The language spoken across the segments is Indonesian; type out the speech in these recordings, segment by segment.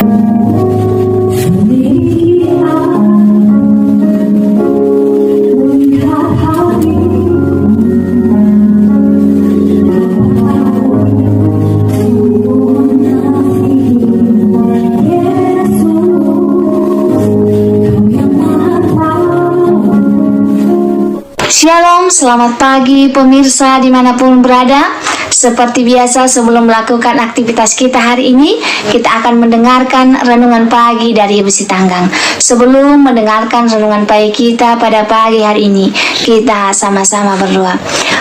Shalom, selamat pagi pemirsa dimanapun berada. Seperti biasa sebelum melakukan aktivitas kita hari ini, kita akan mendengarkan renungan pagi dari Ibu Sitanggang. Sebelum mendengarkan renungan pagi kita pada pagi hari ini, kita sama-sama berdoa.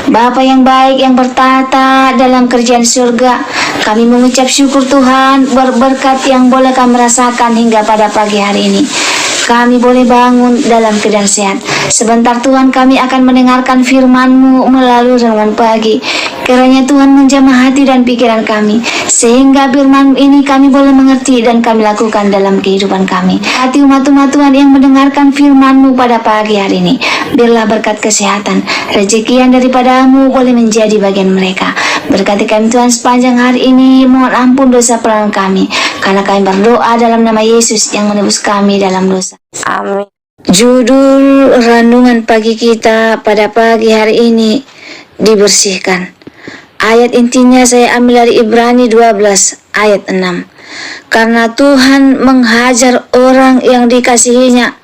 Bapa yang baik yang bertata dalam kerajaan surga, kami mengucap syukur Tuhan berkat yang boleh kami rasakan hingga pada pagi hari ini. Kami boleh bangun dalam keadaan sehat. Sebentar Tuhan kami akan mendengarkan firman-Mu melalui renungan pagi. Kiranya Tuhan menjamah hati dan pikiran kami, sehingga firman ini kami boleh mengerti dan kami lakukan dalam kehidupan kami. Hati umat-umat Tuhan yang mendengarkan firman-Mu pada pagi hari ini, biarlah berkat kesehatan, rezeki yang daripada-Mu boleh menjadi bagian mereka. Berkati kami Tuhan sepanjang hari ini, mohon ampun dosa pelanggaran kami, karena kami berdoa dalam nama Yesus yang menebus kami dalam dosa. Amin. Judul renungan pagi kita pada pagi hari ini, dibersihkan. Ayat intinya saya ambil dari Ibrani 12 ayat 6. Karena Tuhan menghajar orang yang dikasihinya,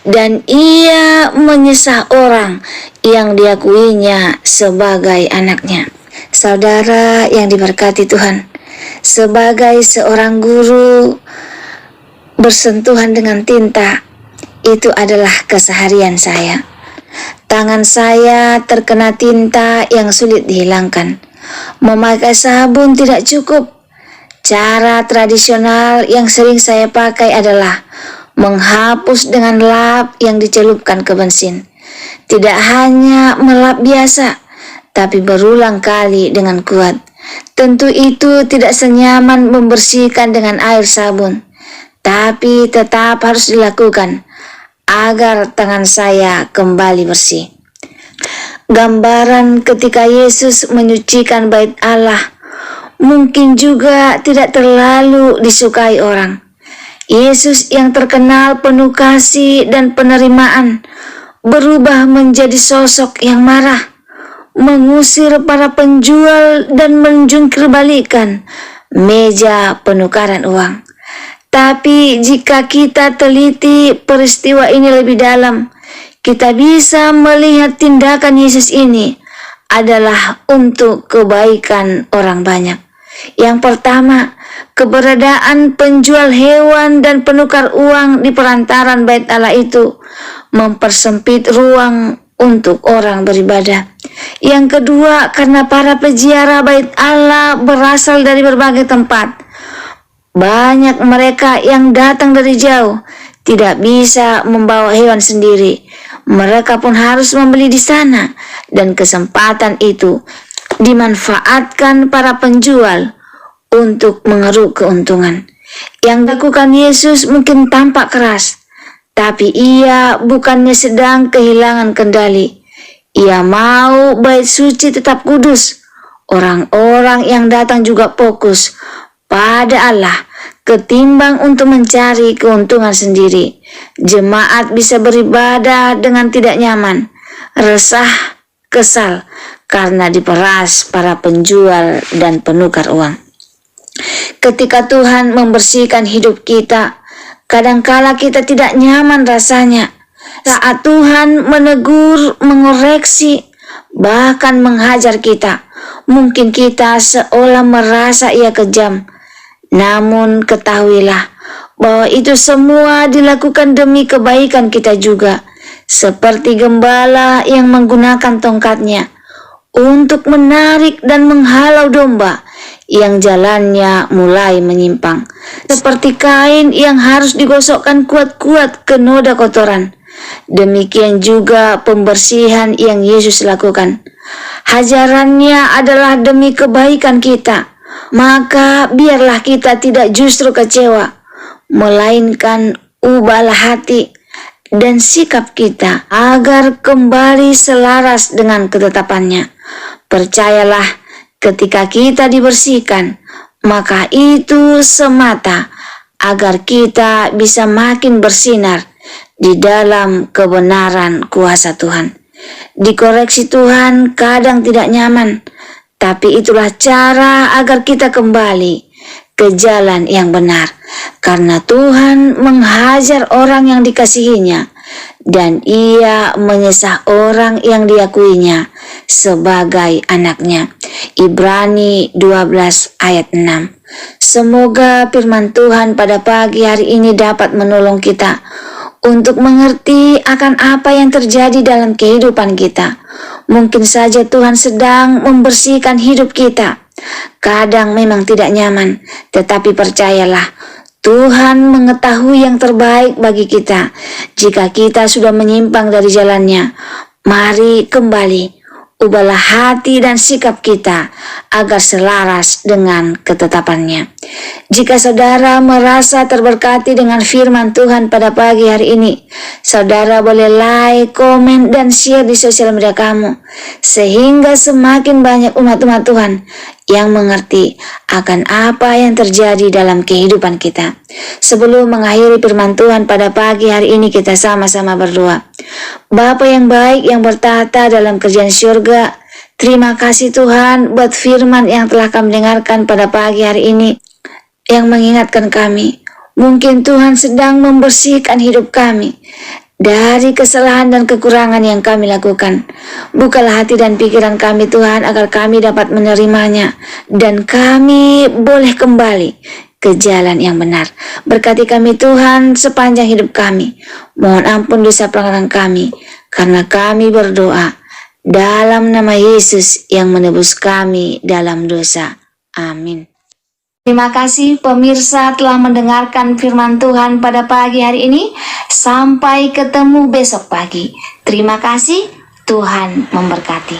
dan Ia menyesah orang yang diakuinya sebagai anaknya. Saudara yang diberkati Tuhan, sebagai seorang guru, bersentuhan dengan tinta itu adalah keseharian saya. Tangan saya terkena tinta yang sulit dihilangkan. Memakai sabun tidak cukup. Cara tradisional yang sering saya pakai adalah menghapus dengan lap yang dicelupkan ke bensin. Tidak hanya melap biasa, tapi berulang kali dengan kuat. Tentu itu tidak senyaman membersihkan dengan air sabun, tapi tetap harus dilakukan agar tangan saya kembali bersih. Gambaran ketika Yesus menyucikan bait Allah mungkin juga tidak terlalu disukai orang. Yesus yang terkenal penuh kasih dan penerimaan berubah menjadi sosok yang marah, mengusir para penjual dan menjungkir balikan meja penukaran uang. Tapi jika kita teliti peristiwa ini lebih dalam, kita bisa melihat tindakan Yesus ini adalah untuk kebaikan orang banyak. Yang pertama, keberadaan penjual hewan dan penukar uang di perantaran bait Allah itu mempersempit ruang untuk orang beribadah. Yang kedua, karena para peziarah bait Allah berasal dari berbagai tempat. Banyak mereka yang datang dari jauh tidak bisa membawa hewan sendiri. Mereka pun harus membeli di sana, dan kesempatan itu dimanfaatkan para penjual untuk mengeruk keuntungan. Yang dilakukan Yesus mungkin tampak keras, tapi Ia bukannya sedang kehilangan kendali. Ia mau bait suci tetap kudus. Orang-orang yang datang juga fokus pada Allah ketimbang untuk mencari keuntungan sendiri. Jemaat bisa beribadah dengan tidak nyaman, resah, kesal karena diperas para penjual dan penukar uang. Ketika Tuhan membersihkan hidup kita, kadangkala kita tidak nyaman rasanya. Saat Tuhan menegur, mengoreksi, bahkan menghajar kita, mungkin kita seolah merasa Ia kejam. Namun ketahuilah bahwa itu semua dilakukan demi kebaikan kita juga. Seperti gembala yang menggunakan tongkatnya untuk menarik dan menghalau domba yang jalannya mulai menyimpang. Seperti kain yang harus digosokkan kuat-kuat ke noda kotoran. Demikian juga pembersihan yang Yesus lakukan. Hajarannya adalah demi kebaikan kita. Maka biarlah kita tidak justru kecewa, melainkan ubahlah hati dan sikap kita agar kembali selaras dengan ketetapannya. Percayalah, ketika kita dibersihkan, maka itu semata agar kita bisa makin bersinar di dalam kebenaran kuasa Tuhan. Dikoreksi Tuhan kadang tidak nyaman, tapi itulah cara agar kita kembali ke jalan yang benar, karena Tuhan menghajar orang yang dikasihinya dan Ia menyesah orang yang diakuinya sebagai anaknya. Ibrani 12 ayat 6. Semoga firman Tuhan pada pagi hari ini dapat menolong kita untuk mengerti akan apa yang terjadi dalam kehidupan kita. Mungkin saja Tuhan sedang membersihkan hidup kita. Kadang memang tidak nyaman, tetapi percayalah, Tuhan mengetahui yang terbaik bagi kita. Jika kita sudah menyimpang dari jalannya, mari kembali. Ubahlah hati dan sikap kita agar selaras dengan ketetapannya. Jika saudara merasa terberkati dengan firman Tuhan pada pagi hari ini, saudara boleh like, komen, dan share di sosial media kamu, sehingga semakin banyak umat-umat Tuhan yang mengerti akan apa yang terjadi dalam kehidupan kita. Sebelum mengakhiri firman Tuhan pada pagi hari ini, kita sama-sama berdoa. Bapa yang baik yang bertata dalam kerajaan surga, terima kasih Tuhan buat firman yang telah kami dengarkan pada pagi hari ini, yang mengingatkan kami, mungkin Tuhan sedang membersihkan hidup kami dari kesalahan dan kekurangan yang kami lakukan. Bukalah hati dan pikiran kami Tuhan, agar kami dapat menerimanya dan kami boleh kembali ke jalan yang benar. Berkati kami Tuhan sepanjang hidup kami. Mohon ampun dosa pelanggaran kami, karena kami berdoa dalam nama Yesus yang menebus kami dalam dosa. Amin. Terima kasih pemirsa telah mendengarkan firman Tuhan pada pagi hari ini. Sampai ketemu besok pagi. Terima kasih, Tuhan memberkati.